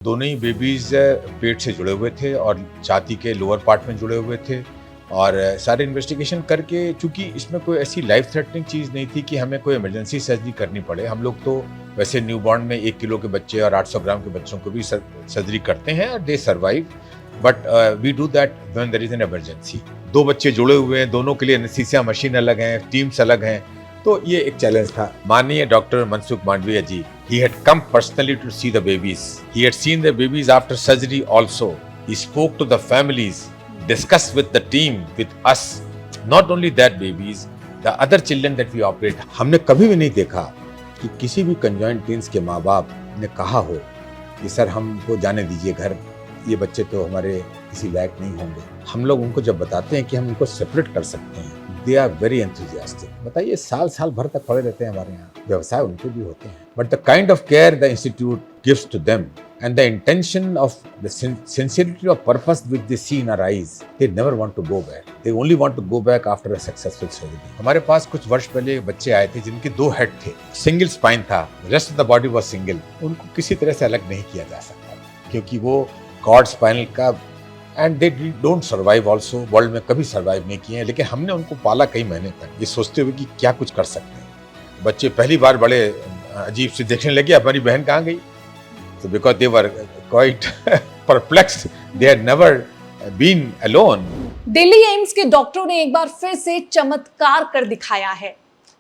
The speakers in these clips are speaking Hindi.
दोनों ही बेबीज पेट से जुड़े हुए थे और छाती के लोअर पार्ट में जुड़े हुए थे और सारे इन्वेस्टिगेशन करके, चूंकि इसमें कोई ऐसी लाइफ थ्रेटनिंग चीज़ नहीं थी कि हमें कोई इमरजेंसी सर्जरी करनी पड़े। हम लोग तो वैसे न्यूबॉर्न में 1 किलो के बच्चे और 800 ग्राम के बच्चों को भी सर्जरी करते हैं और they survive, but we do that when there is an emergency. 2 बच्चे जुड़े हुए हैं, दोनों के लिए एनेस्थीसिया मशीन अलग हैं, टीम्स अलग हैं, तो ये एक चैलेंज था। माननीय doctor Mansukh Mandaviya ji, he had come personally to see the babies. He had seen the babies after surgery also. He spoke to the families, discussed with the team, with us. Not only that babies, the other children that we operate. हमने कभी भी नहीं देखा कि किसी भी कंजॉइंट ट्विंस के माँ बाप ने कहा हो कि सर हमको जाने दीजिए घर, ये बच्चे तो हमारे किसी लायक नहीं होंगे। हम लोग उनको जब बताते हैं कि हम इनको सेपरेट कर सकते हैं, दे आर वेरी एंथुजियास्टिक। बताइए, साल भर तक पड़े रहते हैं हमारे यहाँ, व्यवसाय उनके भी होते हैं, but the kind of care the institute gives to them and the intention of the sincerity of purpose which they see in our eyes, they never want to go back. They only want to go back after a successful surgery. हमारे पास कुछ वर्ष पहले बच्चे आए थे जिनके 2 हेड थे, सिंगल स्पाइन था, rest of the body was single. उनको किसी तरह से अलग नहीं किया जा सकता क्योंकि वो कॉर्ड स्पाइनल का, and they don't survive also, world में कभी सर्वाइव नहीं किए हैं, लेकिन हमने उनको पाला कई महीने तक ये सोचते हुए कि क्या कुछ कर सकते हैं। बच्चे पहली बार बड़े अजीब से देखने लगे, हमारी बहन कहाँ गई। So because they were quite perplexed, they had never been alone. Delhi AIIMS के डॉक्टरों ने एक बार फिर से चमत्कार कर दिखाया है।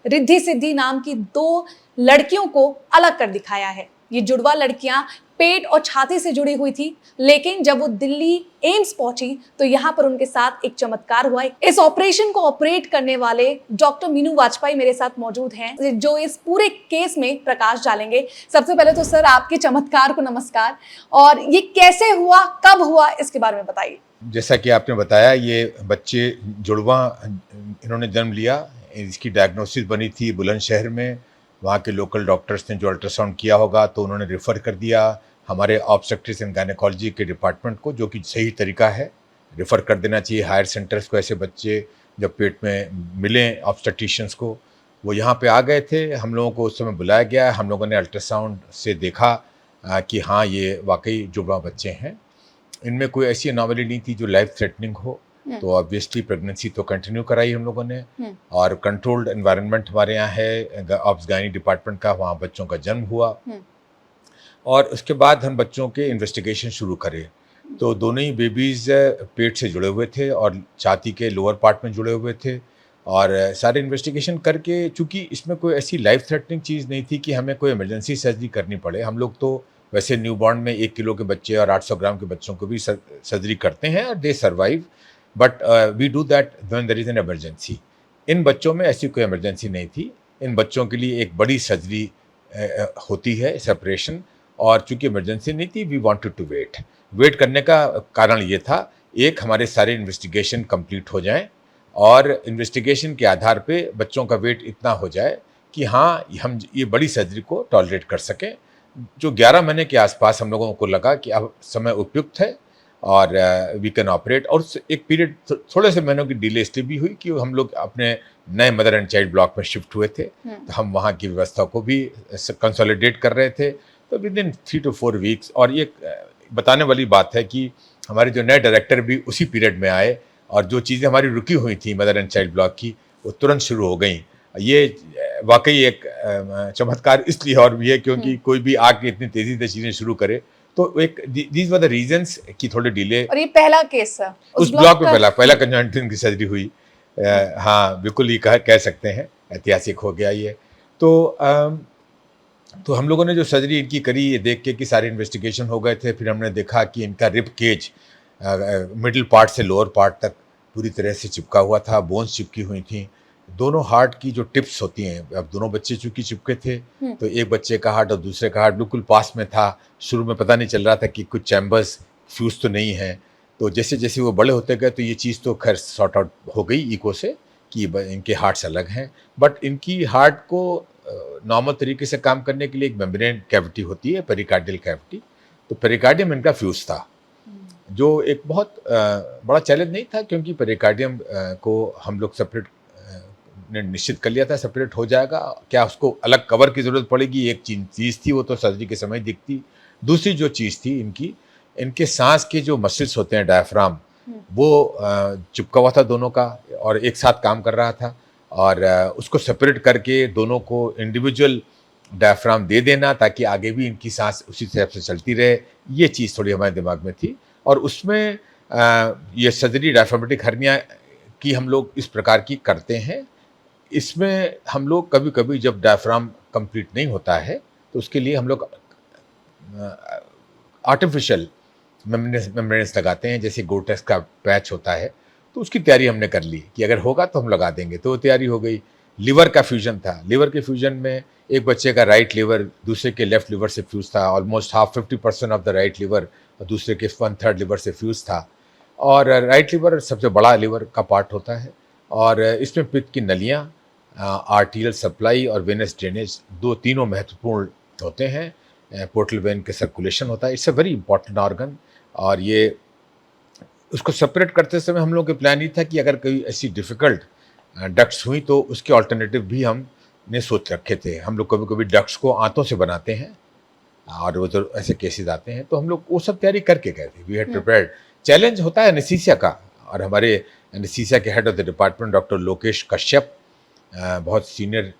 रिद्धि सिद्धि नाम की 2 लड़कियों को अलग कर दिखाया है। ये जुड़वा लड़कियां पेट और छाती से जुड़ी हुई थी, लेकिन जब वो दिल्ली एम्स पहुंची तो यहाँ पर उनके साथ एक चमत्कार हुआ। इस ऑपरेशन को ऑपरेट करने वाले डॉक्टर मीनू वाजपेयी मेरे साथ मौजूद हैं, जो इस पूरे केस में प्रकाश डालेंगे। सबसे पहले तो सर आपके चमत्कार को नमस्कार, और ये कैसे हुआ, कब हुआ, इसके बारे में बताइए। जैसा कि आपने बताया, ये बच्चे जुड़वा इन्होंने जन्म लिया। इसकी डायग्नोसिस बनी थी बुलंदशहर में। वहाँ के लोकल डॉक्टर्स ने जो अल्ट्रासाउंड किया होगा तो उन्होंने रेफ़र कर दिया हमारे ऑब्स्टेट्रिक्स एंड गायनेकोलॉजी के डिपार्टमेंट को, जो कि सही तरीका है, रेफ़र कर देना चाहिए हायर सेंटर्स को। ऐसे बच्चे जब पेट में मिलें ऑब्स्टेट्रिशियंस को, वो यहाँ पे आ गए थे। हम लोगों को उस समय बुलाया गया, हम लोगों ने अल्ट्रासाउंड से देखा कि हाँ, ये वाकई जुड़वा बच्चे हैं। इनमें कोई ऐसी एनोमली नहीं थी जो लाइफ थ्रेटनिंग हो, तो ऑब्वियसली प्रेगनेंसी तो कंटिन्यू कराई हम लोगों ने, और कंट्रोल्ड एनवायरनमेंट हमारे यहाँ है ऑब्स गायनी डिपार्टमेंट का, वहाँ बच्चों का जन्म हुआ। और उसके बाद हम बच्चों के इन्वेस्टिगेशन शुरू करे। तो दोनों ही बेबीज पेट से जुड़े हुए थे और छाती के लोअर पार्ट में जुड़े हुए थे और सारे इन्वेस्टिगेशन करके, चूंकि इसमें कोई ऐसी लाइफ थ्रेटनिंग चीज़ नहीं थी कि हमें कोई इमरजेंसी सर्जरी करनी पड़े। हम लोग तो वैसे न्यूबॉर्न में 1 किलो के बच्चे और 800 ग्राम के बच्चों को भी सर्जरी करते हैं और they survive, but we do that when there is an emergency. इन बच्चों में ऐसी कोई इमरजेंसी नहीं थी। इन बच्चों के लिए एक बड़ी सर्जरी होती है, सेपरेशन, और चूंकि इमरजेंसी नहीं थी, वी वांटेड टू वेट करने का कारण ये था, एक, हमारे सारे इन्वेस्टिगेशन कंप्लीट हो जाएं और इन्वेस्टिगेशन के आधार पे बच्चों का वेट इतना हो जाए कि हाँ, हम ये बड़ी सर्जरी को टॉलरेट कर सकें। जो 11 महीने के आसपास हम लोगों को लगा कि अब समय उपयुक्त है और वी कैन ऑपरेट। और एक पीरियड थोड़े से महीनों की डिले इसलिए भी हुई कि हम लोग अपने नए मदर एंड चाइल्ड ब्लॉक में शिफ्ट हुए थे, तो हम वहाँ की व्यवस्था को भी कंसोलिडेट कर रहे थे। तो विद इन 3 to 4 वीक्स, और ये बताने वाली बात है कि हमारे जो नए डायरेक्टर भी उसी पीरियड में आए और जो चीज़ें हमारी रुकी हुई थी मदर एंड चाइल्ड ब्लॉक की, वो तुरंत शुरू हो गई। ये वाकई एक चमत्कार इसलिए और भी है क्योंकि कोई भी आके इतनी तेज़ी से चीज़ें शुरू करे, तो एक दीज वर द रीजंस कि थोड़े डिले। और ये पहला केस है उस ब्लॉक में, पहला कंजंक्टिविटिस की सर्जरी हुई। हाँ, बिल्कुल, ये कह सकते हैं ऐतिहासिक हो गया ये। तो हम लोगों ने जो सर्जरी इनकी करी, ये देख के कि सारे इन्वेस्टिगेशन हो गए थे, फिर हमने देखा कि इनका रिब केज मिडिल पार्ट से लोअर पार्ट तक पूरी तरह से चिपका हुआ था, बोन्स चिपकी हुई थी। दोनों हार्ट की जो टिप्स होती हैं, अब दोनों बच्चे चूंकि चिपके थे, तो एक बच्चे का हार्ट और दूसरे का हार्ट बिल्कुल पास में था। शुरू में पता नहीं चल रहा था कि कुछ चैम्बर्स फ्यूज तो नहीं है। तो जैसे जैसे वो बड़े होते गए तो ये चीज़ तो खैर सॉर्ट आउट हो गई इको से कि इनके हार्ट्स अलग हैं, बट इनकी हार्ट को नॉर्मल तरीके से काम करने के लिए एक मेम्ब्रेन कैविटी होती है, पेरिकार्डियल कैविटी। तो पेरिकार्डियम इनका फ्यूज था, जो एक बहुत बड़ा चैलेंज नहीं था क्योंकि पेरिकार्डियम को हम लोग सेपरेट ने निश्चित कर लिया था, सेपरेट हो जाएगा। क्या उसको अलग कवर की ज़रूरत पड़ेगी, एक चीज़ थी, वो तो सर्जरी के समय दिखती। दूसरी जो चीज़ थी इनकी, इनके सांस के जो मसल्स होते हैं डायफ्राम, वो चिपका हुआ था दोनों का और एक साथ काम कर रहा था, और उसको सेपरेट करके दोनों को इंडिविजुअल डायफ्राम दे देना ताकि आगे भी इनकी सांस उसी हिसाब से चलती रहे, ये चीज़ थोड़ी हमारे दिमाग में थी। और उसमें ये सर्जरी डायफ्रामेटिक हर्निया की हम लोग इस प्रकार की करते हैं। इसमें हम लोग कभी-कभी जब डायफ्राम कंप्लीट नहीं होता है तो उसके लिए हम लोग आर्टिफिशियल मेम्ब्रेन्स लगाते हैं, जैसे गोटेक्स का पैच होता है, तो उसकी तैयारी हमने कर ली कि अगर होगा तो हम लगा देंगे, तो वो तैयारी हो गई। लीवर का फ्यूजन था, लीवर के फ्यूजन में एक बच्चे का राइट लीवर दूसरे के लेफ्ट लीवर से फ्यूज था, almost half 50% of the right liver और दूसरे के 1/3 लीवर से फ्यूज था। और राइट लीवर सबसे बड़ा लीवर का पार्ट होता है, और इसमें पित्त की नलियाँ, आर्टीरियल सप्लाई और वेनस ड्रेनेज तीनों महत्वपूर्ण होते हैं। पोर्टल वेन के सर्कुलेशन होता है, it's a very important organ. और ये उसको सेपरेट करते समय हम लोगों के प्लान ये था कि अगर कोई ऐसी डिफ़िकल्ट डक्ट्स हुई तो उसके ऑल्टरनेटिव भी हमने सोच रखे थे। हम लोग कभी कभी डक्ट्स को आंतों से बनाते हैं और वो तो ऐसे केसेस आते हैं, तो हम लोग वो सब तैयारी करके गए थे। We had prepared. चैलेंज होता है एनेस्थीसिया का, और हमारे एनेस्थीसिया के head of the department doctor Lokesh Kashyap बहुत सीनियर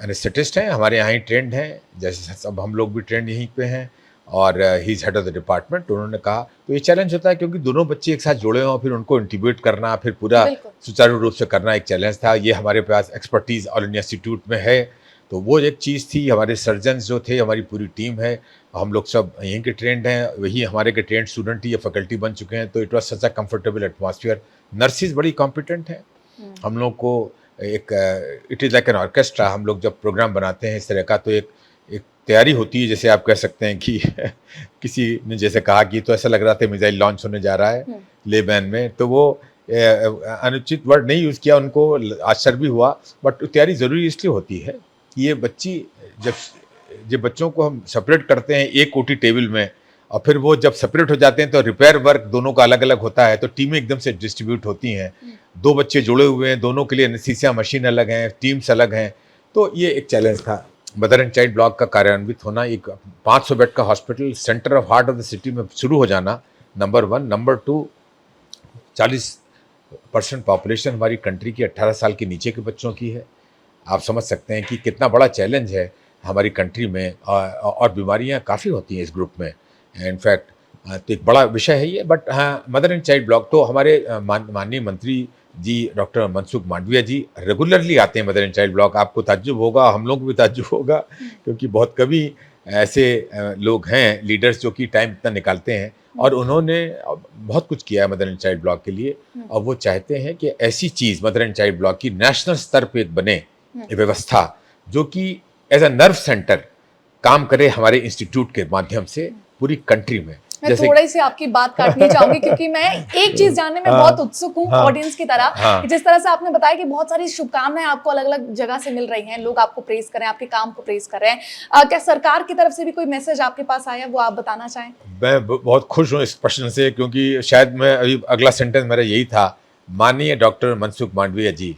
एनेस्थेटिस्ट हैं, हमारे यहाँ ही ट्रेंड हैं, जैसे सब हम लोग भी ट्रेंड यहीं पे हैं, और he is head of the department. उन्होंने कहा तो ये चैलेंज होता है क्योंकि दोनों बच्चे एक साथ जुड़े हों, फिर उनको इंटीग्रेट करना, फिर पूरा सुचारू रूप से करना एक चैलेंज था। ये हमारे पास एक्सपर्टीज़ ऑल इंडिया इंस्टीट्यूट में है, तो वो एक चीज़ थी। हमारे सर्जन्स जो थे, हमारी पूरी टीम है, हम लोग सब यहीं के ट्रेंड हैं, वही हमारे के ट्रेंड स्टूडेंट ही या फैकल्टी बन चुके हैं, तो it was such a comfortable atmosphere. Nurses बड़ी कॉम्पिटेंट हैं। हम लोग को एक it is like an orchestra. हम लोग जब प्रोग्राम बनाते हैं इस तरह का, तो एक तैयारी होती है, जैसे आप कह सकते हैं कि किसी ने जैसे कहा कि तो ऐसा लग रहा था मिसाइल लॉन्च होने जा रहा है लेबैन में, तो वो अनुचित वर्ड नहीं यूज़ किया, उनको आश्चर्य भी हुआ, बट तैयारी ज़रूरी इसलिए होती है कि ये बच्ची जब बच्चों को हम सेपरेट करते हैं एक ओटी टेबल में, और फिर वो जब सेपरेट हो जाते हैं तो रिपेयर वर्क दोनों का अलग अलग होता है, तो टीमें एकदम से डिस्ट्रीब्यूट होती हैं। दो बच्चे जुड़े हुए हैं, दोनों के लिए एनेस्थीसिया मशीन अलग हैं, टीम्स अलग हैं, तो ये एक चैलेंज था। मदर एंड चाइल्ड ब्लॉक का कार्यान्वित होना, एक 500 बेड का hospital centre of heart of the city में शुरू हो जाना, नंबर 1। नंबर 2, 40% पॉपुलेशन हमारी कंट्री की 18 साल के नीचे के बच्चों की है। आप समझ सकते हैं कि कितना बड़ा चैलेंज है हमारी कंट्री में, और बीमारियां काफ़ी होती हैं इस ग्रुप में। इनफैक्ट तो एक बड़ा विषय है ये। बट हाँ, मदर एंड चाइल्ड ब्लॉक तो हमारे माननीय मंत्री जी डॉक्टर मनसुख मांडविया जी रेगुलरली आते हैं मदर एंड चाइल्ड ब्लॉक। आपको ताज्जुब होगा, हम लोग को भी ताज्जुब होगा, क्योंकि बहुत कभी ऐसे लोग हैं लीडर्स जो कि टाइम इतना निकालते हैं, और उन्होंने बहुत कुछ किया है मदर एंड चाइल्ड ब्लॉक के लिए। और वो चाहते हैं कि ऐसी चीज़ मदर एंड चाइल्ड ब्लॉक की नेशनल स्तर पे एक बने व्यवस्था, जो कि एज अ नर्व सेंटर काम करे हमारे इंस्टीट्यूट के माध्यम से पूरी कंट्री में। मैं थोड़ी सी आपकी बात काटनी चाहूंगी क्योंकि मैं एक चीज जानने में बहुत उत्सुक हूँ ऑडियंस की तरह। जिस तरह से आपने बताया कि बहुत सारी शुभकामनाएं आपको अलग अलग जगह से मिल रही हैं, लोग आपको प्रेज कर रहे हैं, आपके काम को प्रेज कर रहे हैं, क्या सरकार की तरफ से भी कोई मैसेज आपके पास आया, वो आप बताना चाहें? मैं बहुत खुश हूँ इस प्रश्न से, क्योंकि शायद मैं अभी अगला सेंटेंस मेरा यही था। माननीय doctor Mansukh Mandaviya ji,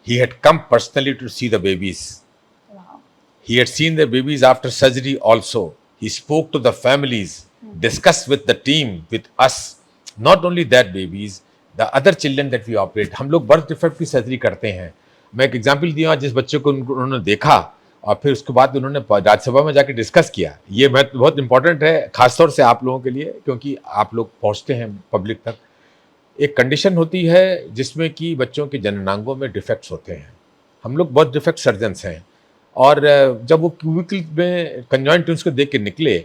he had come personally to see the babies. Wow. He had seen the babies after surgery also. He spoke to the families, discussed with the team, with us. Not only that babies, the other children that we operate. हम लोग बर्थ डिफेक्ट की सर्जरी करते हैं। मैं एक एग्जाम्पल दिया, जिस बच्चे को उन्होंने देखा और फिर उसके बाद उन्होंने राज्यसभा में जाके डिस्कस किया। ये बहुत इंपॉर्टेंट है, खासतौर से आप लोगों के लिए, क्योंकि आप लोग पहुँचते हैं पब्लिक तक। एक कंडीशन होती है जिसमें कि बच्चों के जननांगों में डिफेक्ट्स होते हैं। हम लोग बहुत डिफेक्ट सर्जन्स हैं, और जब वो क्यूबिकल में कंजॉइंट ट्यून्स को देख के निकले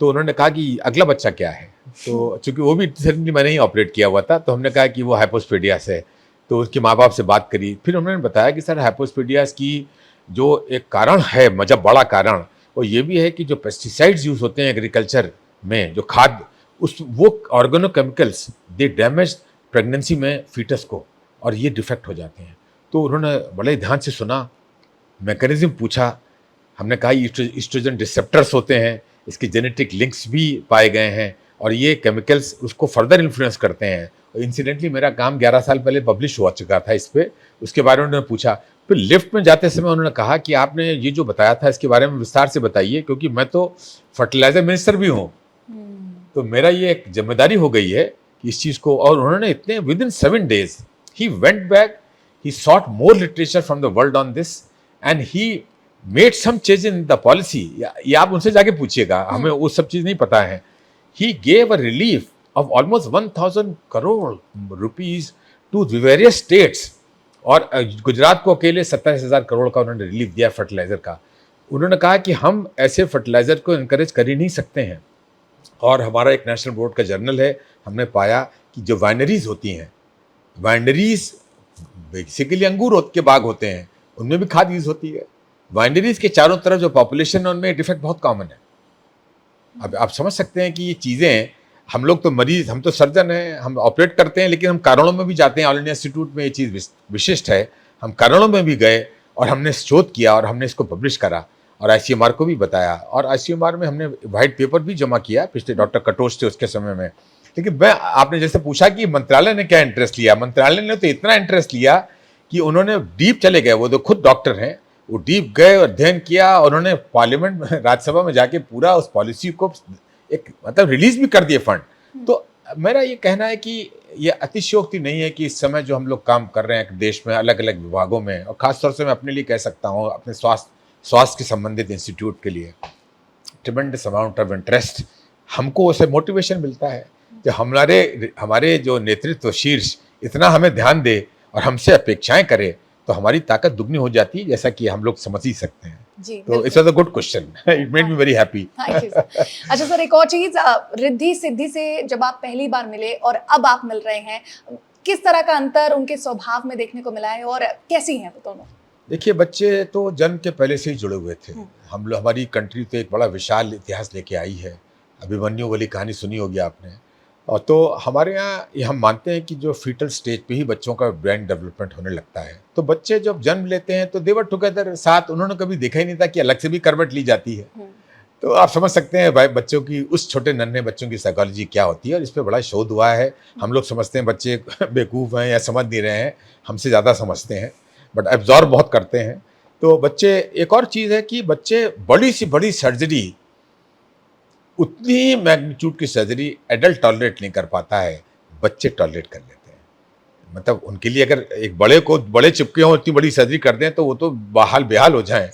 तो उन्होंने कहा कि अगला बच्चा क्या है। तो चूंकि वो भी रिसेंटली मैंने ही ऑपरेट किया हुआ था, तो हमने कहा कि वो हाइपोस्पेडियास है। तो उसके माँ बाप से बात करी, फिर उन्होंने बताया कि सर हाइपोस्पेडियास की जो एक कारण है, मतलब बड़ा कारण, वो ये भी है कि जो पेस्टिसाइड्स यूज़ होते हैं एग्रीकल्चर में, जो खाद, वो ऑर्गेनोकेमिकल्स दे डैमेज प्रेगनेंसी में फीटस को, और ये डिफेक्ट हो जाते हैं। तो उन्होंने बड़े ध्यान से सुना, मैकेनिज्म पूछा। हमने कहा ईस्ट्रोजन रिसेप्टर्स होते हैं, इसके जेनेटिक लिंक्स भी पाए गए हैं, और ये केमिकल्स उसको फर्दर इन्फ्लुएंस करते हैं। इंसिडेंटली मेरा काम 11 साल पहले पब्लिश हो चुका था इस पर, उसके बारे में उन्होंने पूछा। फिर लिफ्ट में जाते समय उन्होंने कहा कि आपने ये जो बताया था इसके बारे में विस्तार से बताइए, क्योंकि मैं तो फर्टिलाइजर मिनिस्टर भी हूँ, तो मेरा ये एक जिम्मेदारी हो गई है कि इस चीज़ को। और उन्होंने इतने with in 7 days he went back, he sought more literature from the world on this and he made some change in the policy. ये आप उनसे जाके पूछिएगा, हमें वो सब चीज़ नहीं पता है। He gave a relief of almost 1,000 crore rupees to the various states, और गुजरात को अकेले 27,000 करोड़ का उन्होंने रिलीफ दिया फर्टिलाइजर का। उन्होंने कहा कि हम ऐसे फर्टिलाइजर को इनकरेज कर ही नहीं सकते हैं। और हमारा एक नेशनल बोर्ड का जर्नल है, हमने पाया कि जो वाइनरीज होती हैं, वाइनरीज बेसिकली अंगूर के बाग होते हैं, उनमें भी खाद यूज होती है। वाइनरीज के चारों तरफ जो पॉपुलेशन है उनमें डिफेक्ट बहुत कॉमन है। अब आप समझ सकते हैं कि ये चीज़ें, हम लोग तो मरीज, हम तो सर्जन हैं, हम ऑपरेट करते हैं, लेकिन हम कारणों में भी जाते हैं। ऑल इंडिया इंस्टीट्यूट में ये चीज़ विशिष्ट है, हम कारणों में भी गए और हमने शोध किया और हमने इसको पब्लिश करा और ICMR को भी बताया। और ICMR में हमने वाइट पेपर भी जमा किया, पिछले डॉक्टर कटोच थे उसके समय में। लेकिन मैं, आपने जैसे पूछा कि मंत्रालय ने क्या इंटरेस्ट लिया, मंत्रालय ने तो इतना इंटरेस्ट लिया कि उन्होंने डीप चले गए। वो तो खुद डॉक्टर हैं, वो डीप गए और अध्ययन किया, और उन्होंने पार्लियामेंट में, राज्यसभा में जाके पूरा उस पॉलिसी को एक मतलब रिलीज भी कर दिए फंड। तो मेरा ये कहना है कि ये अतिशयोक्ति नहीं है कि इस समय जो हम लोग काम कर रहे हैं देश में अलग अलग विभागों में, और खासतौर से मैं अपने लिए कह सकता हूँ, अपने स्वास्थ्य के संबंधित इंस्टीट्यूट के लिए ट्रिमेंडस अमाउंट ऑफ इंटरेस्ट, हमको उससे मोटिवेशन मिलता है। जो हमारे जो नेतृत्व शीर्ष इतना हमें ध्यान दे और हमसे अपेक्षाएं करे, तो हमारी ताकत दुगनी हो जाती है, जैसा कि हम लोग समझ ही सकते हैं। जी, तो it's a good question, it made me very happy. अच्छा सर, एक और चीज, रिद्धि सिद्धि से जब आप पहली बार मिले और अब आप मिल रहे हैं, किस तरह का अंतर उनके स्वभाव में देखने को मिला है और कैसी हैं वो दोनों? देखिए, बच्चे तो जन्म के पहले से ही जुड़े हुए थे। हम लोग, हमारी कंट्री तो एक बड़ा विशाल इतिहास लेके आई है। अभिमन्यु वाली कहानी सुनी होगी आपने। और तो हमारे यहाँ ये हम मानते हैं कि जो फीटल स्टेज पे ही बच्चों का ब्रेन डेवलपमेंट होने लगता है। तो बच्चे जब जन्म लेते हैं तो दे वर टुगेदर साथ, उन्होंने कभी देखा ही नहीं था कि अलग से भी करवट ली जाती है। तो आप समझ सकते हैं भाई, बच्चों की, उस छोटे नन्हे बच्चों की साइकोलॉजी क्या होती है, और इस पर बड़ा शोध हुआ है। हम लोग समझते हैं बच्चे बेवकूफ़ हैं या समझ नहीं रहे हैं, हमसे ज़्यादा समझते हैं, बट एब्जॉर्ब बहुत करते हैं। तो बच्चे, एक और चीज़ है कि बच्चे बड़ी से बड़ी सर्जरी, उतनी मैग्नीट्यूड की सर्जरी एडल्ट टॉलरेट नहीं कर पाता है, बच्चे टॉलरेट कर लेते हैं। मतलब उनके लिए अगर एक बड़े को, बड़े चिपके हों, इतनी बड़ी सर्जरी कर दें तो वो तो बहाल बेहाल हो जाएं।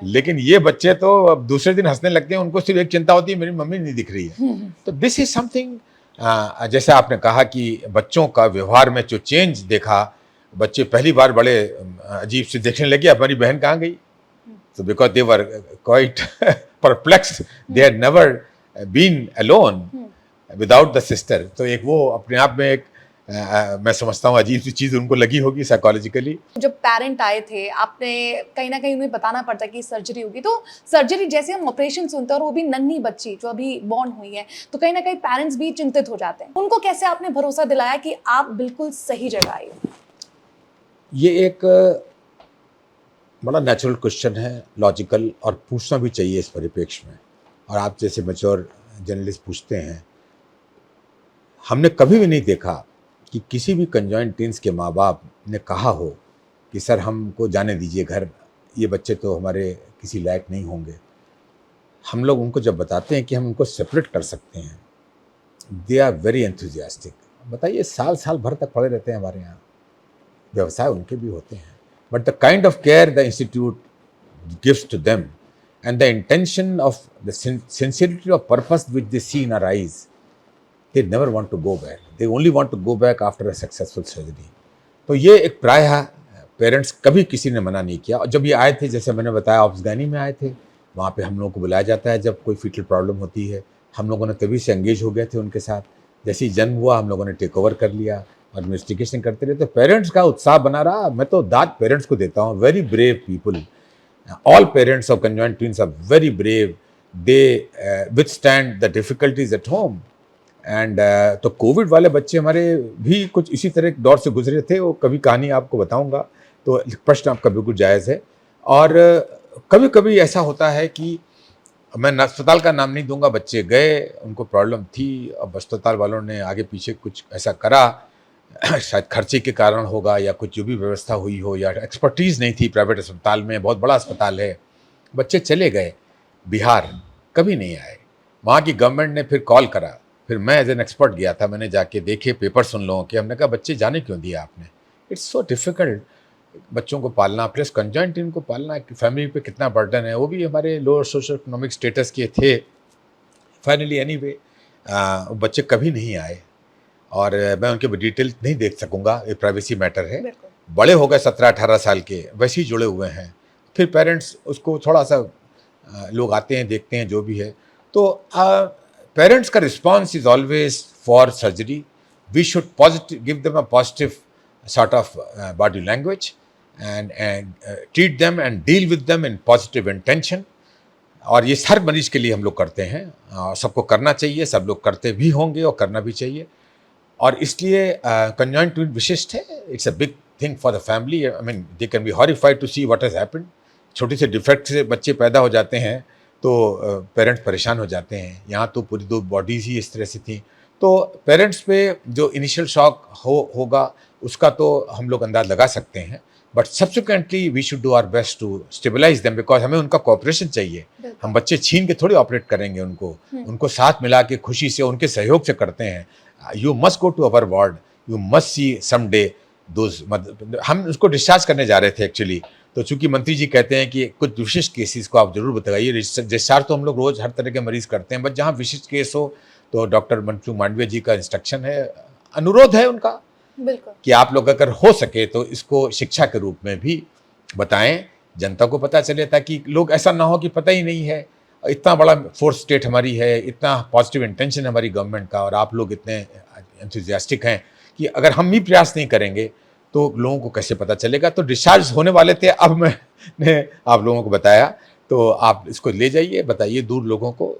लेकिन ये बच्चे तो अब दूसरे दिन हंसने लगते हैं, उनको सिर्फ एक चिंता होती है, मेरी मम्मी नहीं दिख रही है। तो दिस इज समथिंग, जैसे आपने कहा कि बच्चों का व्यवहार में जो चेंज देखा, बच्चे पहली बार बड़े अजीब से देखने लगे, हमारी बहन कहाँ गई। So because they were quite perplexed, they had never been alone without the sister. तो एक वो अपने आप में एक मैं समझता हूँ अजीब सी चीज़ उनको लगी होगी साइकोलॉजिकली। जब पेरेंट आए थे, आपने कहीं ना कहीं उन्हें बताना पड़ता कि सर्जरी होगी, तो सर्जरी जैसे हम ऑपरेशन सुनते हैं और वो भी नन्ही बच्ची जो अभी बॉर्न हुई है, तो कहीं ना कहीं पेरेंट्स भी चिंतित हो जाते हैं। उनको कैसे आपने भरोसा दिलाया कि आप बिल्कुल सही जगह आए? ये एक बड़ा नेचुरल क्वेश्चन है, लॉजिकल, और पूछना भी चाहिए इस परिप्रेक्ष्य में। और आप जैसे मैच्योर जर्नलिस्ट पूछते हैं, हमने कभी भी नहीं देखा कि किसी भी कंजॉइंट ट्विंस के माँ बाप ने कहा हो कि सर हमको जाने दीजिए घर, ये बच्चे तो हमारे किसी लायक नहीं होंगे। हम लोग उनको जब बताते हैं कि हम उनको सेपरेट कर सकते हैं, दे आर वेरी एंथुजियास्टिक। बताइए, साल साल भर तक पड़े रहते हैं हमारे यहाँ, व्यवसाय उनके भी होते हैं, but the kind of care the institute gives to them and the intention of the sincerity of purpose which they see in our eyes, they never want to go back. They only want to go back after a successful surgery. तो ये एक प्रायः पेरेंट्स कभी किसी ने मना नहीं किया। और जब ये आए थे, जैसे मैंने बताया, ऑब्सगैनी में आए थे, वहाँ पे हम लोगों को बुलाया जाता है जब कोई फीटल प्रॉब्लम होती है। हम लोगों ने तभी से एंगेज हो गए थे उनके साथ। जैसे ही जन्म हुआ, हम लोगों ने टेक ओवर कर लिया और इन्वेस्टिगेशन करते रहे। तो पेरेंट्स का उत्साह बना रहा। मैं तो दाद पेरेंट्स को देता हूँ, very brave people. All parents of conjoint twins are very brave, they withstand the difficulties at home. And तो कोविड वाले बच्चे हमारे भी कुछ इसी तरह दौर से गुजरे थे, वो कभी कहानी आपको बताऊंगा। तो प्रश्न आपका बिल्कुल जायज़ है। और कभी कभी ऐसा होता है कि मैं अस्पताल का नाम नहीं दूंगा, बच्चे गए, उनको प्रॉब्लम थी, अब अस्पताल वालों ने आगे पीछे कुछ ऐसा करा शायद खर्चे के कारण होगा या कुछ जो भी व्यवस्था हुई हो या एक्सपर्टीज़ नहीं थी प्राइवेट अस्पताल में, बहुत बड़ा अस्पताल है, बच्चे चले गए बिहार, कभी नहीं आए। वहाँ की गवर्नमेंट ने फिर कॉल करा, फिर मैं एज एन एक्सपर्ट गया था, मैंने जाके देखे पेपर सुन लो कि हमने कहा बच्चे जाने क्यों दिया आपने, इट्स सो डिफ़िकल्ट बच्चों को पालना, प्लस कंजॉइंट इनको पालना, फैमिली पे कितना बर्डन है, वो भी हमारे लोअर सोशल इकोनॉमिक स्टेटस के थे। फाइनली एनीवे बच्चे कभी नहीं आए और मैं उनके डिटेल नहीं देख सकूंगा, ये प्राइवेसी मैटर है। बिल्कुल। बड़े हो गए 17-18 साल के, वैसे ही जुड़े हुए हैं, फिर पेरेंट्स उसको थोड़ा सा लोग आते हैं देखते हैं जो भी है, तो पेरेंट्स का response is always for surgery. We should positive give them a positive sort of body language and treat them and deal with them in positive intention। और ये हर मरीज के लिए हम लोग करते हैं, सबको करना चाहिए, सब लोग करते भी होंगे और करना भी चाहिए। और इसलिए कंजॉइंट ट्विन विशिष्ट है, it's a big thing for the family. I mean they can be horrified to see what has happened. छोटे से डिफेक्ट से बच्चे पैदा हो जाते हैं तो पेरेंट्स परेशान हो जाते हैं। यहाँ तो पूरी 2 बॉडीज़ ही इस तरह से थी, तो पेरेंट्स पे जो इनिशियल शॉक होगा उसका तो हम लोग अंदाज लगा सकते हैं, but subsequently we should do our best to stabilise them, because हमें उनका कोऑपरेशन चाहिए। हम बच्चे छीन के थोड़ी ऑपरेट करेंगे उनको साथ मिला के खुशी से उनके सहयोग से करते हैं। You must go to our ward, you must see some day those. हम उसको डिस्चार्ज करने जा रहे थे एक्चुअली, तो चूंकि मंत्री जी कहते हैं कि कुछ विशिष्ट केसेस को आप जरूर बताइए। डिस्चार्ज तो हम लोग रोज हर तरह के मरीज करते हैं, बट जहाँ विशिष्ट केस हो तो डॉक्टर मनसुख मांडविया जी का इंस्ट्रक्शन है, अनुरोध है उनका, बिल्कुल, कि आप लोग अगर हो सके तो इसको शिक्षा के रूप में भी बताएं, जनता को पता चले, ताकि लोग ऐसा ना हो कि पता ही नहीं है। इतना बड़ा फोर्थ स्टेट हमारी है, इतना पॉजिटिव इंटेंशन हमारी गवर्नमेंट का, और आप लोग इतने एंथुजियास्टिक हैं कि अगर हम भी प्रयास नहीं करेंगे तो लोगों को कैसे पता चलेगा। तो डिस्चार्ज होने वाले थे, अब मैंने आप लोगों को बताया, तो आप इसको ले जाइए, बताइए दूर लोगों को।